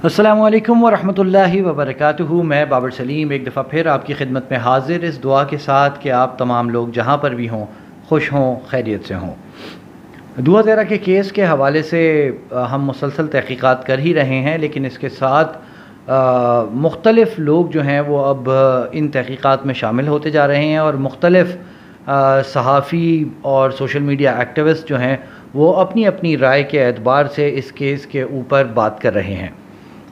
السلام علیکم ورحمۃ اللہ وبرکاتہ۔ میں بابر سلیم ایک دفعہ پھر آپ کی خدمت میں حاضر، اس دعا کے ساتھ کہ آپ تمام لوگ جہاں پر بھی ہوں خوش ہوں، خیریت سے ہوں۔ دعا زیرہ کے کیس کے حوالے سے ہم مسلسل تحقیقات کر ہی رہے ہیں، لیکن اس کے ساتھ مختلف لوگ جو ہیں وہ اب ان تحقیقات میں شامل ہوتے جا رہے ہیں، اور مختلف صحافی اور سوشل میڈیا ایکٹیوسٹ جو ہیں وہ اپنی اپنی رائے کے اعتبار سے اس کیس کے اوپر بات کر رہے ہیں۔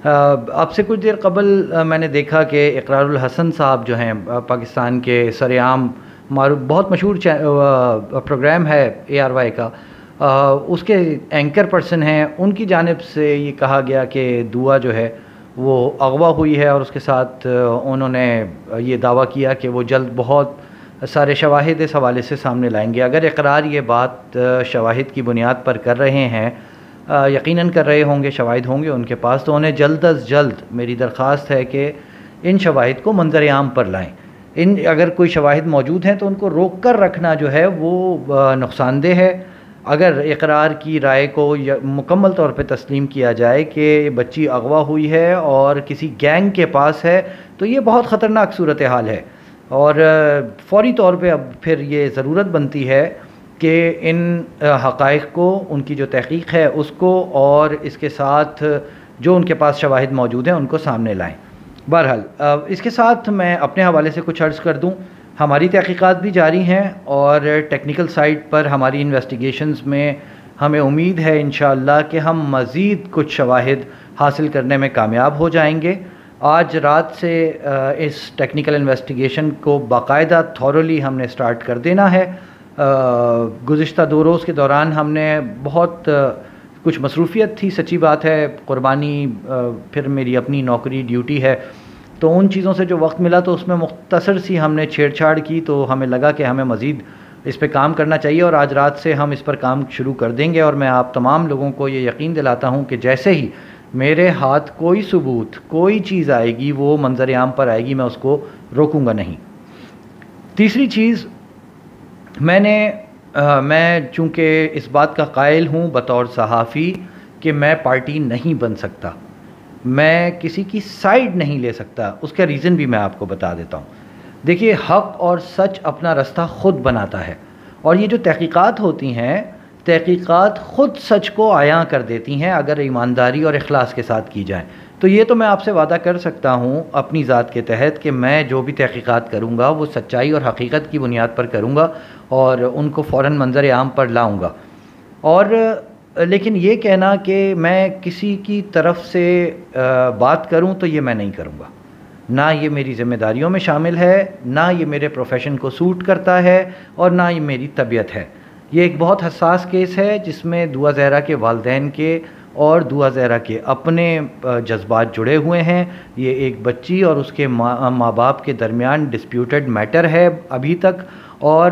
اب سے کچھ دیر قبل میں نے دیکھا کہ اقرار الحسن صاحب جو ہیں پاکستان کے سرعام معروف بہت مشہور پروگرام ہے ARY کا، اس کے اینکر پرسن ہیں، ان کی جانب سے یہ کہا گیا کہ دعا جو ہے وہ اغوا ہوئی ہے، اور اس کے ساتھ انہوں نے یہ دعویٰ کیا کہ وہ جلد بہت سارے شواہد اس حوالے سے سامنے لائیں گے۔ اگر اقرار یہ بات شواہد کی بنیاد پر کر رہے ہیں، یقیناً کر رہے ہوں گے، شواہد ہوں گے ان کے پاس، تو انہیں جلد از جلد میری درخواست ہے کہ ان شواہد کو منظر عام پر لائیں۔ اگر کوئی شواہد موجود ہیں تو ان کو روک کر رکھنا جو ہے وہ نقصان دہ ہے۔ اگر اقرار کی رائے کو مکمل طور پہ تسلیم کیا جائے کہ بچی اغوا ہوئی ہے اور کسی گینگ کے پاس ہے، تو یہ بہت خطرناک صورتحال ہے، اور فوری طور پہ اب پھر یہ ضرورت بنتی ہے کہ ان حقائق کو، ان کی جو تحقیق ہے اس کو، اور اس کے ساتھ جو ان کے پاس شواہد موجود ہیں ان کو سامنے لائیں۔ بہرحال اس کے ساتھ میں اپنے حوالے سے کچھ عرض کر دوں۔ ہماری تحقیقات بھی جاری ہیں، اور ٹیکنیکل سائٹ پر ہماری انویسٹیگیشنز میں ہمیں امید ہے انشاءاللہ کہ ہم مزید کچھ شواہد حاصل کرنے میں کامیاب ہو جائیں گے۔ آج رات سے اس ٹیکنیکل انویسٹیگیشن کو باقاعدہ تھورولی ہم نے سٹارٹ کر دینا ہے۔ گزشتہ 2 روز کے دوران ہم نے بہت کچھ مصروفیت تھی، سچی بات ہے، قربانی، پھر میری اپنی نوکری ڈیوٹی ہے، تو ان چیزوں سے جو وقت ملا تو اس میں مختصر سی ہم نے چھیڑ چھاڑ کی، تو ہمیں لگا کہ ہمیں مزید اس پہ کام کرنا چاہیے، اور آج رات سے ہم اس پر کام شروع کر دیں گے۔ اور میں آپ تمام لوگوں کو یہ یقین دلاتا ہوں کہ جیسے ہی میرے ہاتھ کوئی ثبوت، کوئی چیز آئے گی، وہ منظر عام پر آئے گی، میں اس کو روکوں گا نہیں۔ تیسری چیز، میں چونکہ اس بات کا قائل ہوں بطور صحافی کہ میں پارٹی نہیں بن سکتا، میں کسی کی سائیڈ نہیں لے سکتا۔ اس کا ریزن بھی میں آپ کو بتا دیتا ہوں۔ دیکھیے، حق اور سچ اپنا رستہ خود بناتا ہے، اور یہ جو تحقیقات ہوتی ہیں، تحقیقات خود سچ کو عیاں کر دیتی ہیں اگر ایمانداری اور اخلاص کے ساتھ کی جائیں۔ تو یہ تو میں آپ سے وعدہ کر سکتا ہوں اپنی ذات کے تحت کہ میں جو بھی تحقیقات کروں گا وہ سچائی اور حقیقت کی بنیاد پر کروں گا، اور ان کو فوراً منظر عام پر لاؤں گا۔ اور لیکن یہ کہنا کہ میں کسی کی طرف سے بات کروں تو یہ میں نہیں کروں گا، نہ یہ میری ذمہ داریوں میں شامل ہے، نہ یہ میرے پروفیشن کو سوٹ کرتا ہے، اور نہ یہ میری طبیعت ہے۔ یہ ایک بہت حساس کیس ہے جس میں دعا زہرا کے والدین کے اور دعا زہرا کے اپنے جذبات جڑے ہوئے ہیں۔ یہ ایک بچی اور اس کے ماں باپ کے درمیان ڈسپیوٹڈ میٹر ہے ابھی تک، اور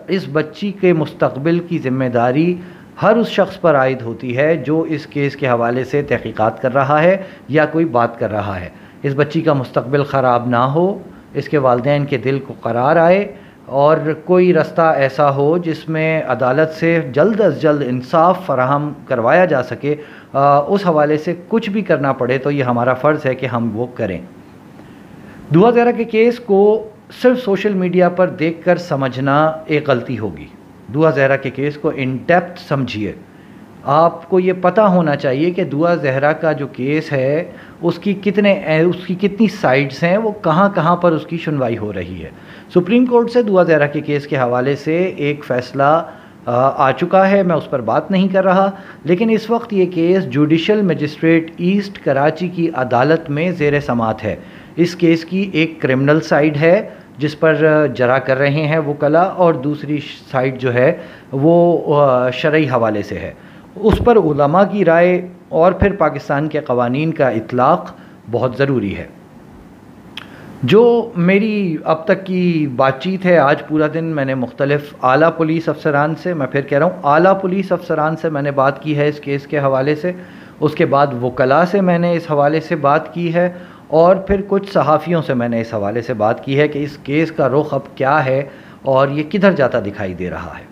اس بچی کے مستقبل کی ذمہ داری ہر اس شخص پر عائد ہوتی ہے جو اس کیس کے حوالے سے تحقیقات کر رہا ہے یا کوئی بات کر رہا ہے۔ اس بچی کا مستقبل خراب نہ ہو، اس کے والدین کے دل کو قرار آئے، اور کوئی رستہ ایسا ہو جس میں عدالت سے جلد از جلد انصاف فراہم کروایا جا سکے، اس حوالے سے کچھ بھی کرنا پڑے تو یہ ہمارا فرض ہے کہ ہم وہ کریں۔ دعا زہرا کے کیس کو صرف سوشل میڈیا پر دیکھ کر سمجھنا ایک غلطی ہوگی۔ دعا زہرا کے کیس کو ان ڈیپتھ سمجھیے۔ آپ کو یہ پتہ ہونا چاہیے کہ دعا زہرا کا جو کیس ہے اس کی کتنی سائڈز ہیں، وہ کہاں کہاں پر اس کی سنوائی ہو رہی ہے۔ سپریم کورٹ سے دعا زہرا کے کیس کے حوالے سے ایک فیصلہ آ چکا ہے، میں اس پر بات نہیں کر رہا، لیکن اس وقت یہ case judicial magistrate east Karachi کی عدالت میں زیر سماعت ہے۔ اس کیس کی ایک کرمنل سائیڈ ہے جس پر جرا کر رہے ہیں وکلاء، اور دوسری سائیڈ جو ہے وہ شرعی حوالے سے ہے۔ اس پر علماء کی رائے اور پھر پاکستان کے قوانین کا اطلاق بہت ضروری ہے۔ جو میری اب تک کی بات چیت ہے، آج پورا دن میں نے مختلف اعلیٰ پولیس افسران سے، میں پھر کہہ رہا ہوں اعلیٰ پولیس افسران سے میں نے بات کی ہے اس کیس کے حوالے سے، اس کے بعد وکلاء سے میں نے اس حوالے سے بات کی ہے، اور پھر کچھ صحافیوں سے میں نے اس حوالے سے بات کی ہے کہ اس کیس کا رخ اب کیا ہے اور یہ کدھر جاتا دکھائی دے رہا ہے۔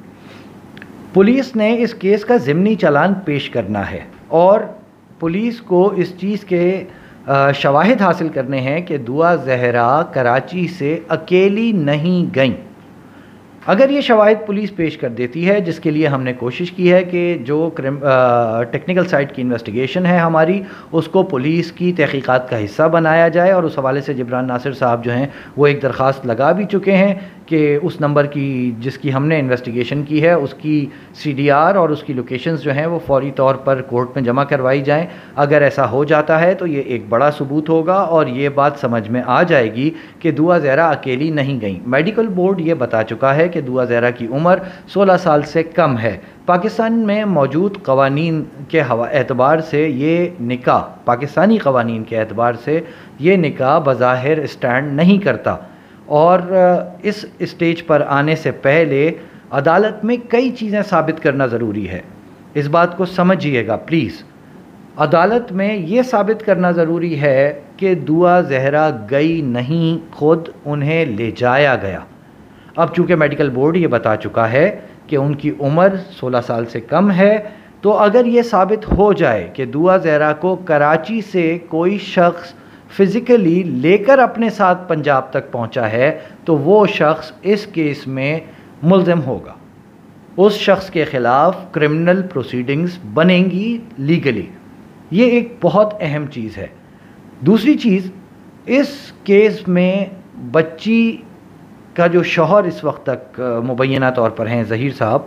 پولیس نے اس کیس کا ضمنی چالان پیش کرنا ہے، اور پولیس کو اس چیز کے شواہد حاصل کرنے ہیں کہ دعا زہرا کراچی سے اکیلی نہیں گئیں. اگر یہ شواہد پولیس پیش کر دیتی ہے، جس کے لیے ہم نے کوشش کی ہے کہ جو ٹیکنیکل سائٹ کی انویسٹیگیشن ہے ہماری، اس کو پولیس کی تحقیقات کا حصہ بنایا جائے، اور اس حوالے سے جبران ناصر صاحب جو ہیں وہ ایک درخواست لگا بھی چکے ہیں کہ اس نمبر کی جس کی ہم نے انویسٹیگیشن کی ہے اس کی CDR اور اس کی لوکیشنز جو ہیں وہ فوری طور پر کورٹ میں جمع کروائی جائیں. اگر ایسا ہو جاتا ہے تو یہ ایک بڑا ثبوت ہوگا اور یہ بات سمجھ میں آ جائے گی کہ دعا زہرا اکیلی نہیں گئیں. میڈیکل بورڈ یہ بتا چکا ہے کہ دعا زہرا کی عمر 16 سال سے کم ہے. پاکستان میں موجود قوانین کے اعتبار سے یہ نکاح، پاکستانی قوانین کے اعتبار سے یہ نکاح بظاہر اسٹینڈ نہیں کرتا، اور اس اسٹیج پر آنے سے پہلے عدالت میں کئی چیزیں ثابت کرنا ضروری ہے. اس بات کو سمجھیے گا پلیز. عدالت میں یہ ثابت کرنا ضروری ہے کہ دعا زہرا گئی نہیں، خود انہیں لے جایا گیا. اب چونکہ میڈیکل بورڈ یہ بتا چکا ہے کہ ان کی عمر 16 سال سے کم ہے، تو اگر یہ ثابت ہو جائے کہ دعا زہرا کو کراچی سے کوئی شخص فزیکلی لے کر اپنے ساتھ پنجاب تک پہنچا ہے تو وہ شخص اس کیس میں ملزم ہوگا. اس شخص کے خلاف کرمنل پروسیڈنگز بنیں گی لیگلی. یہ ایک بہت اہم چیز ہے. دوسری چیز، اس کیس میں بچی کا جو شوہر اس وقت تک مبینہ طور پر ہیں ظہیر صاحب،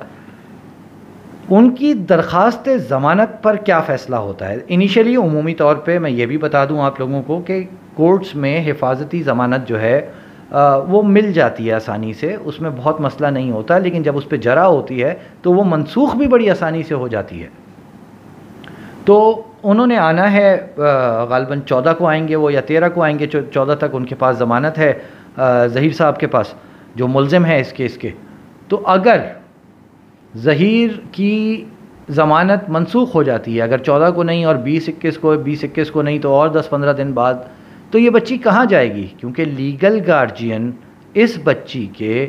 ان کی درخواست ضمانت پر کیا فیصلہ ہوتا ہے؟ انیشلی عمومی طور پہ میں یہ بھی بتا دوں آپ لوگوں کو کہ کورٹس میں حفاظتی ضمانت جو ہے وہ مل جاتی ہے آسانی سے، اس میں بہت مسئلہ نہیں ہوتا، لیکن جب اس پہ جرح ہوتی ہے تو وہ منسوخ بھی بڑی آسانی سے ہو جاتی ہے. تو انہوں نے آنا ہے، غالباً 14 کو آئیں گے وہ یا 13 کو آئیں گے، 14 تک ان کے پاس ضمانت ہے ظہیر صاحب کے پاس جو ملزم ہے اس کیس کے. تو اگر ظہیر کی ضمانت منسوخ ہو جاتی ہے، اگر 14 کو نہیں اور 20-21 کو نہیں تو اور 10-15 دن بعد، تو یہ بچی کہاں جائے گی؟ کیونکہ لیگل گارجین اس بچی کے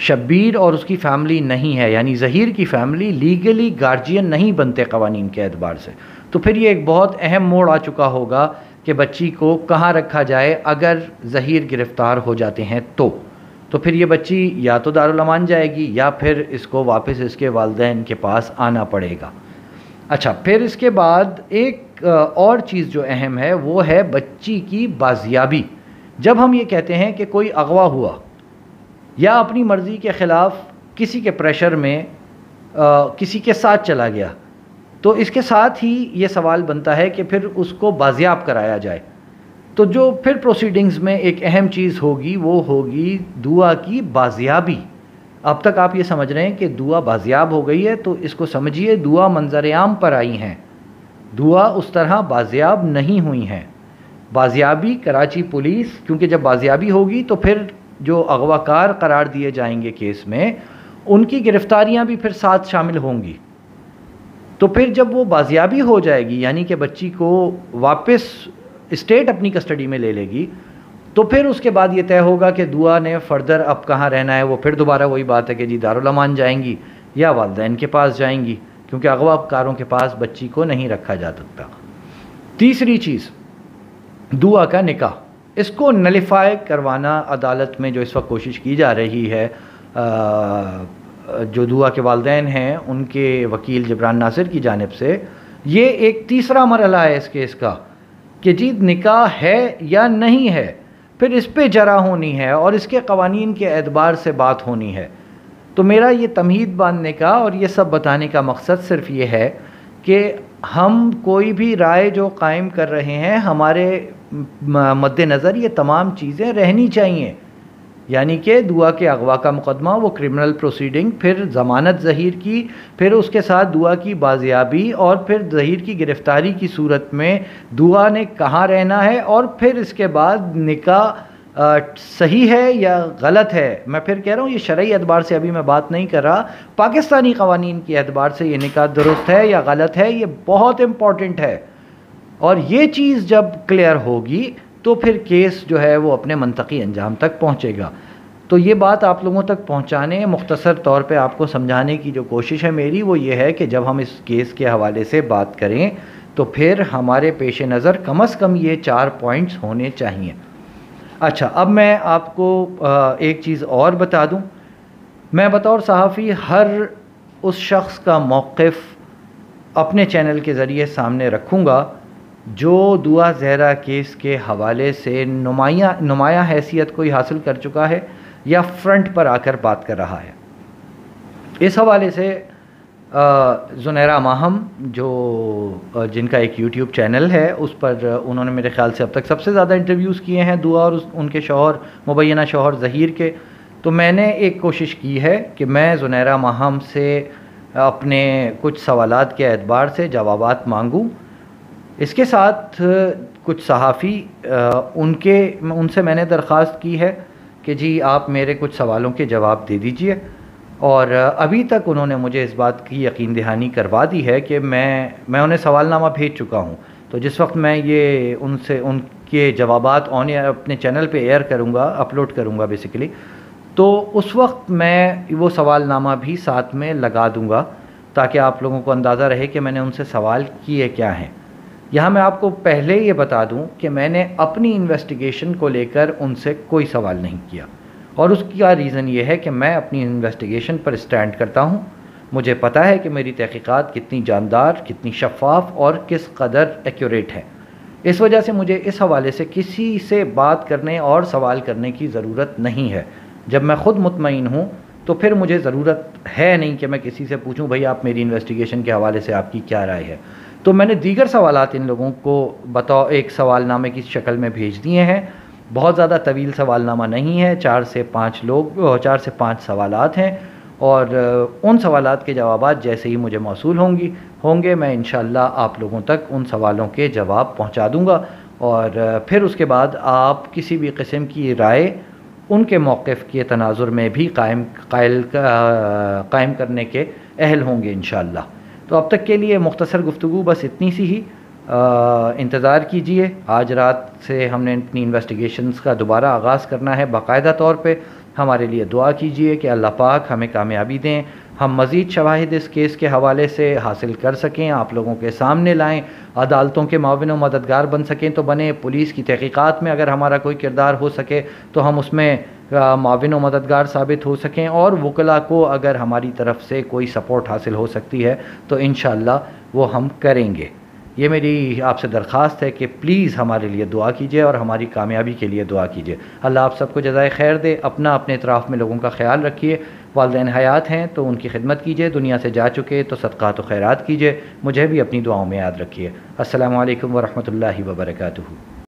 شبیر اور اس کی فیملی نہیں ہے، یعنی ظہیر کی فیملی لیگلی گارجین نہیں بنتے قوانین کے اعتبار سے. تو پھر یہ ایک بہت اہم موڑ آ چکا ہوگا کہ بچی کو کہاں رکھا جائے اگر ظہیر گرفتار ہو جاتے ہیں تو پھر یہ بچی یا تو دارالامان جائے گی یا پھر اس کو واپس اس کے والدین کے پاس آنا پڑے گا. اچھا، پھر اس کے بعد ایک اور چیز جو اہم ہے وہ ہے بچی کی بازیابی. جب ہم یہ کہتے ہیں کہ کوئی اغوا ہوا یا اپنی مرضی کے خلاف کسی کے پریشر میں کسی کے ساتھ چلا گیا، تو اس کے ساتھ ہی یہ سوال بنتا ہے کہ پھر اس کو بازیاب کرایا جائے. تو جو پھر پروسیڈنگز میں ایک اہم چیز ہوگی وہ ہوگی دعا کی بازیابی. اب تک آپ یہ سمجھ رہے ہیں کہ دعا بازیاب ہو گئی ہے، تو اس کو سمجھیے دعا منظر عام پر آئی ہیں، دعا اس طرح بازیاب نہیں ہوئی ہیں. بازیابی کراچی پولیس، کیونکہ جب بازیابی ہوگی تو پھر جو اغوا کار قرار دیے جائیں گے کیس میں، ان کی گرفتاریاں بھی پھر ساتھ شامل ہوں گی. تو پھر جب وہ بازیابی ہو جائے گی، یعنی کہ بچی کو واپس اسٹیٹ اپنی کسٹڈی میں لے لے گی، تو پھر اس کے بعد یہ طے ہوگا کہ دعا نے فردر اب کہاں رہنا ہے. وہ پھر دوبارہ وہی بات ہے کہ جی دارالامان جائیں گی یا والدین کے پاس جائیں گی، کیونکہ اغوا کاروں کے پاس بچی کو نہیں رکھا جا سکتا. تیسری چیز، دعا کا نکاح، اس کو نلیفائی کروانا عدالت میں جو اس وقت کوشش کی جا رہی ہے، جو دعا کے والدین ہیں ان کے وکیل جبران ناصر کی جانب سے، یہ ایک تیسرا مرحلہ ہے اس کیس کا کہ جی نکاح ہے یا نہیں ہے. پھر اس پہ جرح ہونی ہے اور اس کے قوانین کے اعتبار سے بات ہونی ہے. تو میرا یہ تمہید باندھنے کا اور یہ سب بتانے کا مقصد صرف یہ ہے کہ ہم کوئی بھی رائے جو قائم کر رہے ہیں ہمارے مد نظر یہ تمام چیزیں رہنی چاہیے. یعنی کہ دعا کے اغوا کا مقدمہ، وہ کرمنل پروسیڈنگ، پھر ضمانت ظہیر کی، پھر اس کے ساتھ دعا کی بازیابی، اور پھر ظہیر کی گرفتاری کی صورت میں دعا نے کہاں رہنا ہے، اور پھر اس کے بعد نکاح صحیح ہے یا غلط ہے. میں پھر کہہ رہا ہوں یہ شرعی اعتبار سے ابھی میں بات نہیں کر رہا، پاکستانی قوانین کے اعتبار سے یہ نکاح درست ہے یا غلط ہے، یہ بہت امپورٹنٹ ہے. اور یہ چیز جب کلیئر ہوگی تو پھر کیس جو ہے وہ اپنے منطقی انجام تک پہنچے گا. تو یہ بات آپ لوگوں تک پہنچانے، مختصر طور پہ آپ کو سمجھانے کی جو کوشش ہے میری وہ یہ ہے کہ جب ہم اس کیس کے حوالے سے بات کریں تو پھر ہمارے پیش نظر کم از کم یہ 4 پوائنٹس ہونے چاہیے۔ اچھا، اب میں آپ کو ایک چیز اور بتا دوں، میں بطور صحافی ہر اس شخص کا موقف اپنے چینل کے ذریعے سامنے رکھوں گا جو دعا زہرا کیس کے حوالے سے نمایاں حیثیت کوئی حاصل کر چکا ہے یا فرنٹ پر آ کر بات کر رہا ہے۔ اس حوالے سے زنیرہ ماہم جن کا ایک یوٹیوب چینل ہے، اس پر انہوں نے میرے خیال سے اب تک سب سے زیادہ انٹرویوز کیے ہیں دعا اور ان کے شوہر، مبینہ شوہر ظہیر کے۔ تو میں نے ایک کوشش کی ہے کہ میں زنیرہ ماہم سے اپنے کچھ سوالات کے اعتبار سے جوابات مانگوں، اس کے ساتھ کچھ صحافی ان سے میں نے درخواست کی ہے کہ جی آپ میرے کچھ سوالوں کے جواب دے دیجئے، اور ابھی تک انہوں نے مجھے اس بات کی یقین دہانی کروا دی ہے کہ میں انہیں سوال نامہ بھیج چکا ہوں۔ تو جس وقت میں یہ ان کے جوابات اپنے چینل پہ ایئر کروں گا، اپلوڈ کروں گا بیسیکلی، تو اس وقت میں وہ سوال نامہ بھی ساتھ میں لگا دوں گا تاکہ آپ لوگوں کو اندازہ رہے کہ میں نے ان سے سوال کیے کیا ہیں۔ یہاں میں آپ کو پہلے یہ بتا دوں کہ میں نے اپنی انویسٹیگیشن کو لے کر ان سے کوئی سوال نہیں کیا، اور اس کا ریزن یہ ہے کہ میں اپنی انویسٹیگیشن پر اسٹینڈ کرتا ہوں۔ مجھے پتہ ہے کہ میری تحقیقات کتنی جاندار، کتنی شفاف اور کس قدر ایکوریٹ ہے۔ اس وجہ سے مجھے اس حوالے سے کسی سے بات کرنے اور سوال کرنے کی ضرورت نہیں ہے۔ جب میں خود مطمئن ہوں تو پھر مجھے ضرورت ہے نہیں کہ میں کسی سے پوچھوں بھئی آپ میری انویسٹیگیشن کے حوالے سے آپ کی کیا رائے ہے۔ تو میں نے دیگر سوالات ان لوگوں کو بطور ایک سوال نامے کی شکل میں بھیج دیے ہیں۔ بہت زیادہ طویل سوال نامہ نہیں ہے، 4 سے 5 سوالات ہیں، اور ان سوالات کے جوابات جیسے ہی مجھے موصول ہوں گے میں انشاءاللہ آپ لوگوں تک ان سوالوں کے جواب پہنچا دوں گا، اور پھر اس کے بعد آپ کسی بھی قسم کی رائے ان کے موقف کے تناظر میں بھی قائم کرنے کے اہل ہوں گے انشاءاللہ۔ تو اب تک کے لیے مختصر گفتگو بس اتنی سی ہی، انتظار کیجئے۔ آج رات سے ہم نے اپنی انویسٹیگیشنز کا دوبارہ آغاز کرنا ہے باقاعدہ طور پہ۔ ہمارے لیے دعا کیجئے کہ اللہ پاک ہمیں کامیابی دیں، ہم مزید شواہد اس کیس کے حوالے سے حاصل کر سکیں، آپ لوگوں کے سامنے لائیں، عدالتوں کے معاون و مددگار بن سکیں تو بنیں، پولیس کی تحقیقات میں اگر ہمارا کوئی کردار ہو سکے تو ہم اس میں معاون و مددگار ثابت ہو سکیں، اور وکلاء کو اگر ہماری طرف سے کوئی سپورٹ حاصل ہو سکتی ہے تو انشاءاللہ وہ ہم کریں گے۔ یہ میری آپ سے درخواست ہے کہ پلیز ہمارے لیے دعا کیجئے اور ہماری کامیابی کے لیے دعا کیجئے۔ اللہ آپ سب کو جزائے خیر دے۔ اپنے اطراف میں لوگوں کا خیال رکھیے۔ والدین حیات ہیں تو ان کی خدمت کیجئے، دنیا سے جا چکے تو صدقات و خیرات کیجئے۔ مجھے بھی اپنی دعاؤں میں یاد رکھیے۔ السلام علیکم ورحمۃ اللہ وبرکاتہ۔